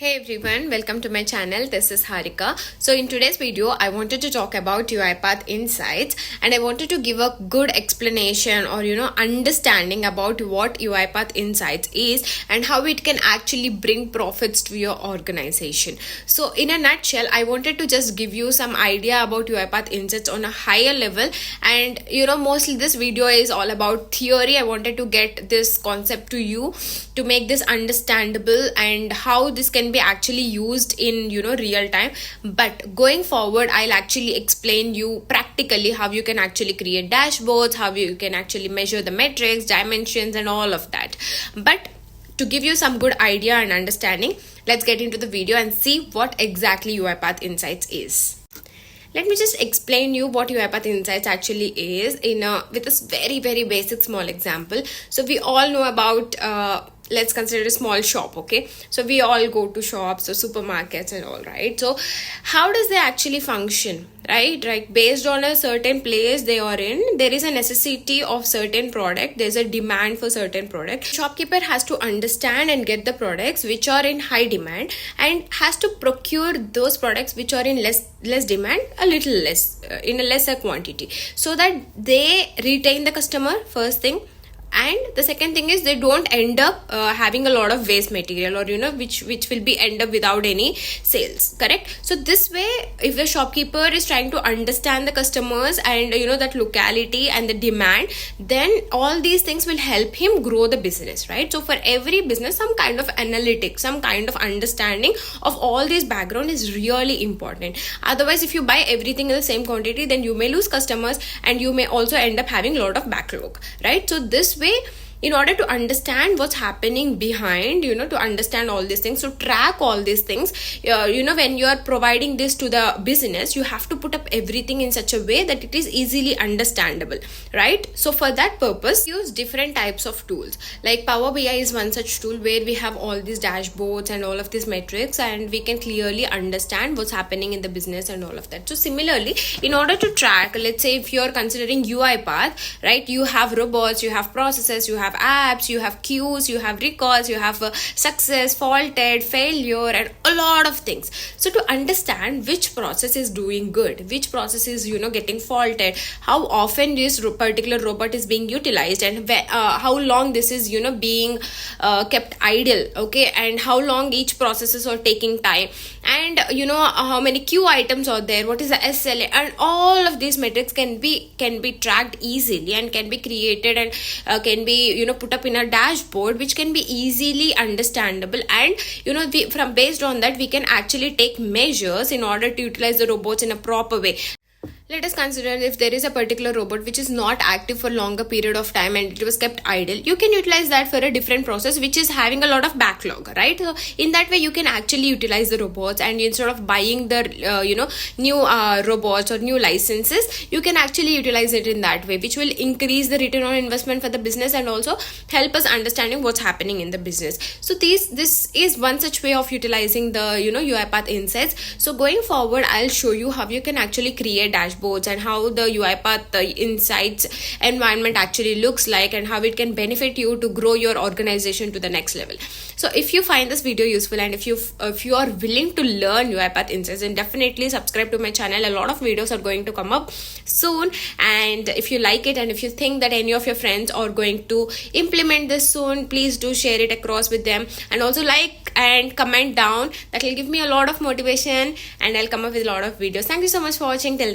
Hey everyone, welcome to my channel. This is Harika. So in today's video, I wanted to talk about UiPath Insights and I wanted to give a good explanation or understanding about what UiPath Insights is and how it can actually bring profits to your organization. So in a nutshell, I wanted to just give you some idea about UiPath Insights on a higher level, and mostly this video is all about theory. I wanted to get this concept to you to make this understandable and how this can be actually used in real time. But going forward, I'll actually explain you practically how you can actually create dashboards, how you can actually measure the metrics, dimensions and all of that. But to give you some good idea and understanding, let's get into the video and see what exactly UiPath Insights is. Let me just explain you what UiPath Insights actually is with this very basic small example. So we all know about let's consider a small shop, okay? So we all go to shops or supermarkets and all, right? So how does they actually function, right? Based on a certain place they are in, there is a necessity of certain product, there's a demand for certain product. Shopkeeper has to understand and get the products which are in high demand and has to procure those products which are in less demand, a little less, in a lesser quantity, so that they retain the customer, first thing. And the second thing is they don't end up having a lot of waste material or which will be end up without any sales, correct? So this way, if the shopkeeper is trying to understand the customers and that locality and the demand, then all these things will help him grow the business, right? So for every business, some kind of analytics, some kind of understanding of all this background is really important. Otherwise, if you buy everything in the same quantity, then you may lose customers and you may also end up having a lot of backlog, right? So this way, in order to understand what's happening behind, to understand all these things, to track all these things, when you are providing this to the business, you have to put up everything in such a way that it is easily understandable, right? So for that purpose, use different types of tools. Like Power BI is one such tool where we have all these dashboards and all of these metrics, and we can clearly understand what's happening in the business and all of that. So similarly, in order to track, let's say if you're considering UiPath, right, you have robots, you have processes, you have apps, you have queues, you have recalls, you have success, faulted, failure, and a lot of things. So to understand which process is doing good, which process is getting faulted, how often this particular robot is being utilized, and how long this is being kept idle, okay, and how long each processes are taking time, and how many queue items are there, what is the SLA, and all of these metrics can be tracked easily and can be created and can be put up in a dashboard which can be easily understandable. And based on that, we can actually take measures in order to utilize the robots in a proper way. Let us consider if there is a particular robot which is not active for longer period of time and it was kept idle. You can utilize that for a different process which is having a lot of backlog, right? So in that way, you can actually utilize the robots, and instead of buying the new robots or new licenses, you can actually utilize it in that way, which will increase the return on investment for the business and also help us understanding what's happening in the business. So this is one such way of utilizing the UiPath Insights. So going forward, I'll show you how you can actually create dashboards and how the UiPath Insights environment actually looks like and how it can benefit you to grow your organization to the next level. So if you find this video useful and if you are willing to learn UiPath Insights, then definitely subscribe to my channel. A lot of videos are going to come up soon, and if you like it and if you think that any of your friends are going to implement this soon, please do share it across with them, and also like and comment down. That will give me a lot of motivation and I'll come up with a lot of videos. Thank you so much for watching. Till then.